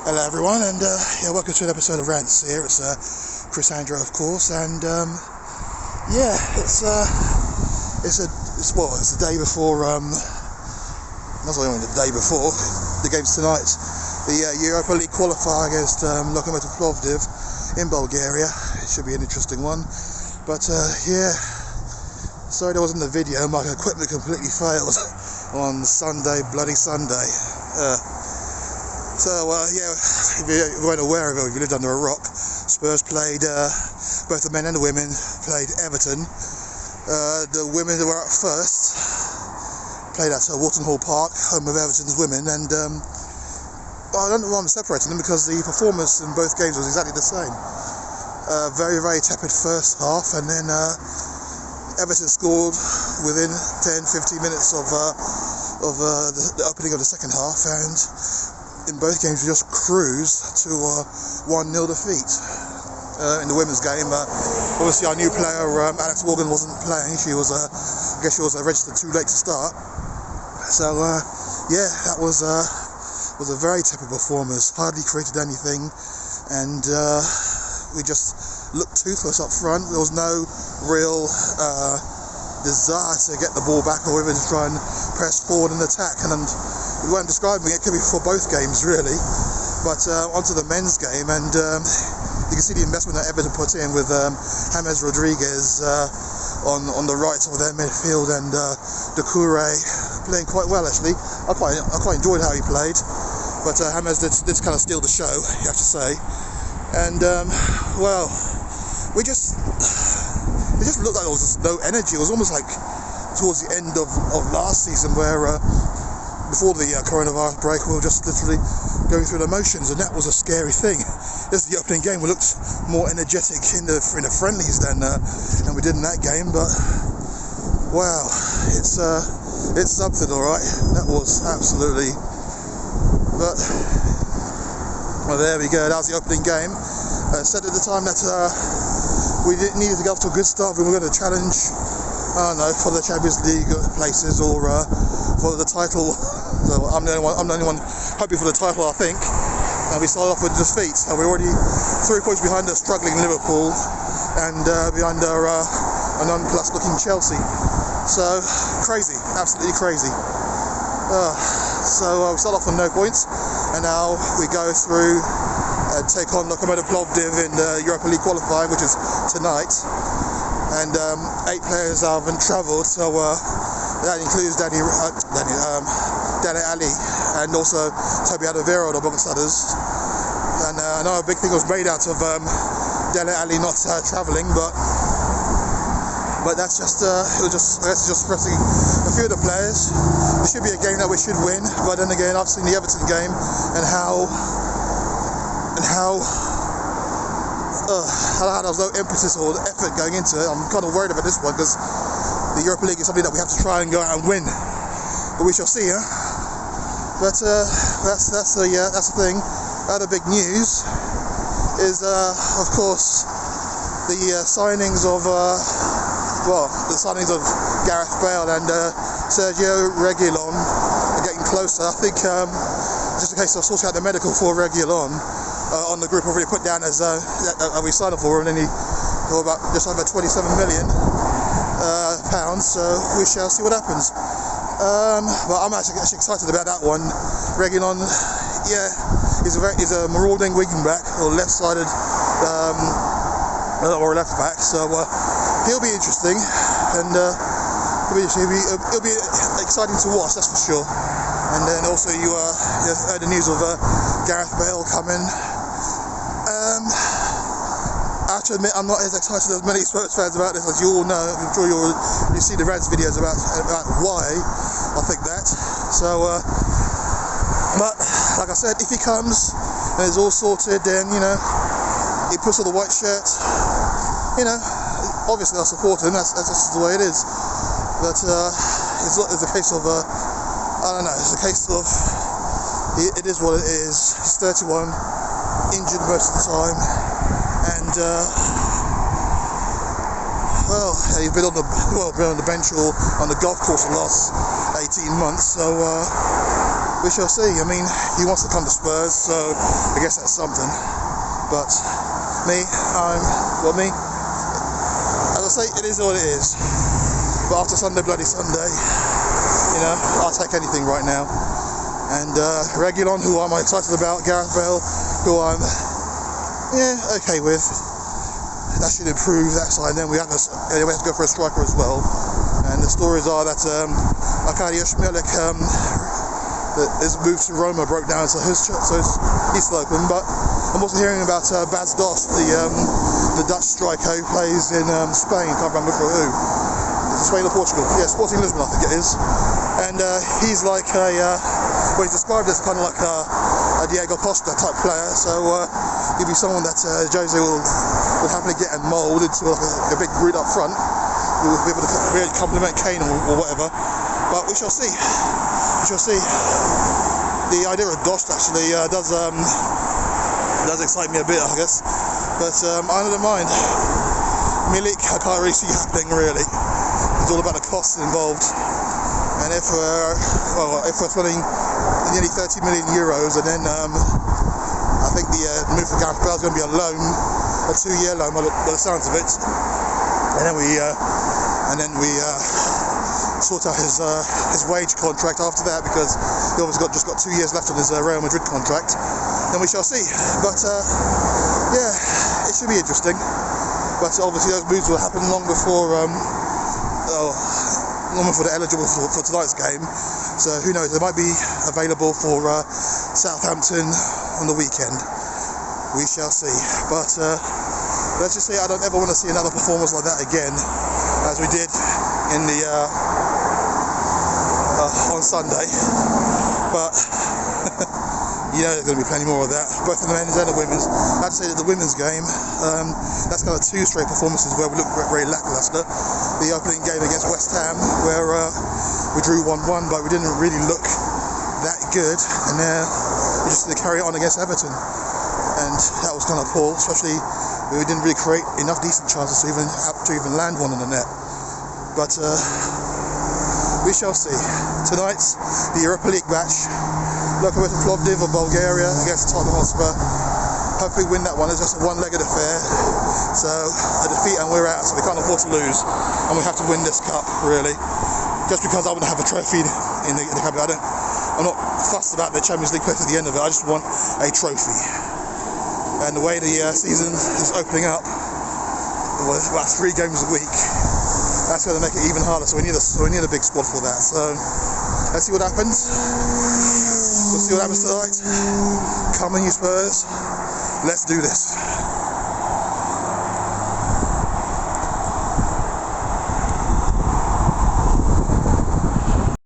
Hello everyone, and yeah, welcome to an episode of Rantz here. It's Crisandro, of course, and yeah, it's the day before, not only the day before, the game's tonight, the Europa League qualifier against Lokomotiv Plovdiv in Bulgaria. It should be an interesting one, but yeah, sorry there wasn't the video, my equipment completely failed on bloody Sunday. So yeah, if you weren't aware of it, if you lived under a rock, Spurs played, both the men and the women played Everton. The women were up first, played at Walton Hall Park, home of Everton's women, and I don't know why I'm separating them, because the performance in both games was exactly the same. Very, very tepid first half, and then Everton scored within 10-15 minutes of the opening of the second half, and in both games we just cruised to 1-0 defeat. In the women's game, obviously our new player Alex Morgan wasn't playing. She was, I guess she was registered too late to start. So yeah, that was a very tepid performance. Hardly created anything, and we just looked toothless up front. There was no real desire to get the ball back or even to try and press forward and attack. And we weren't describing it, could be for both games really. But onto the men's game, and you can see the investment that Everton put in with James Rodriguez on the right of their midfield, and Doucouré playing quite well actually. I quite enjoyed how he played, but James did kind of steal the show, you have to say. And well, it just looked like there was just no energy. It was almost like towards the end of last season, where before the coronavirus break, we were just literally going through the motions, and that was a scary thing. This is the opening game. We looked more energetic in the friendlies than we did in that game, but wow, it's something, all right. That was absolutely. But well, there we go. That was the opening game. Said at the time that we needed to get off to a good start. We were going to challenge, I don't know, for the Champions League places or for the title. So I'm the only one hoping for the title, I think. And we started off with defeat. And we're already 3 points behind a struggling Liverpool and behind a nonplussed looking Chelsea. So crazy, absolutely crazy. So we start off on no points, and now we go through and take on Lokomotiv Plovdiv in the Europa League qualifying, which is tonight. And 8 players haven't travelled, so that includes Dele Alli and also Toby Alderweireld, amongst others. And I know a big thing was made out of Dele Alli not travelling, but that's just pressing a few of the players. It should be a game that we should win, but then again, I've seen the Everton game and how there was no impetus or effort going into it. I'm kind of worried about this one, because the Europa League is something that we have to try and go out and win. But we shall see, huh? But that's the thing. Other big news is, of course, the signings of Gareth, Bale and Sergio, Reguilón are getting closer. I think just in case of sorting out the medical for Reguilón, on the group already put down as we signed up for, and then he got about just over 27 million pounds. So we shall see what happens. But I'm actually excited about that one. Reguilón, yeah, he's a marauding wing back, or left-sided or left back. So he'll be interesting, and it'll be exciting to watch, that's for sure. And then also you heard the news of Gareth Bale coming. I have to admit, I'm not as excited as many Spurs fans about this, as you all know. I'm sure you see the Rantz videos about why I think that. So, but like I said, if he comes and it's all sorted, then he puts on the white shirt. Obviously I'll support him. That's just the way it is. But it's a case of I don't know. It's a case of it is what it is. He's 31, injured most of the time, and he's been on the bench or on the golf course the last 18 months. So we shall see. I mean, he wants to come to Spurs, so I guess that's something. But me, as I say, it is what it is. But after Sunday, bloody Sunday, you know, I'll take anything right now. And Reguilón, who I'm excited about, Gareth, Bale, who I'm okay with. That should improve that side. And then we have to go for a striker as well. And the stories are that Arkadiusz Milik his move to Roma broke down, so he's still open. But I'm also hearing about Bas Dost, the Dutch striker who plays in Spain. Can't remember for who. Is it Spain or Portugal? Yeah, Sporting Lisbon, I think it is. And he's like he's described as kind of like a Diego Costa type player. So he'd be someone that Jose will happily get and mould into like a big brute up front. We'll be able to really compliment Kane or whatever. But we shall see. We shall see. The idea of Dost actually does excite me a bit, I guess. But I don't mind. Milik, I can't really see happening really. It's all about the costs involved. And if we're spending nearly 30 million euros, and then I think the move for Gareth Bale is going to be a loan, a 2-year loan by the sounds of it. And then we sort out his wage contract after that, because he obviously just got 2 years left on his Real Madrid contract. Then we shall see. But yeah, it should be interesting. But obviously those moves will happen long before they're eligible for tonight's game. So who knows? They might be available for Southampton on the weekend. We shall see. But let's just say I don't ever want to see another performance like that again, as we did in the on Sunday. But you know there's going to be plenty more of that, both in the men's and the women's. I have to say that the women's game, that's kind of 2 straight performances where we looked very lackluster. The opening game against West Ham, where we drew 1-1, but we didn't really look that good, and we just had to carry it on against Everton, and that was kind of poor, especially we didn't really create enough decent chances to even land one in the net. But we shall see. Tonight's the Europa League match. Lokomotiv Plovdiv of Bulgaria against Tottenham Hotspur. Hopefully win that one. It's just a one-legged affair. So a defeat and we're out, so we can't afford to lose. And we have to win this cup, really. Just because I want to have a trophy in the cup. I'm not fussed about the Champions League place at the end of it. I just want a trophy. And the way the season is opening up, about 3 games a week, that's going to make it even harder. So we need a big squad for that. So let's see what happens. We'll see what happens tonight. Come on, you Spurs. Let's do this.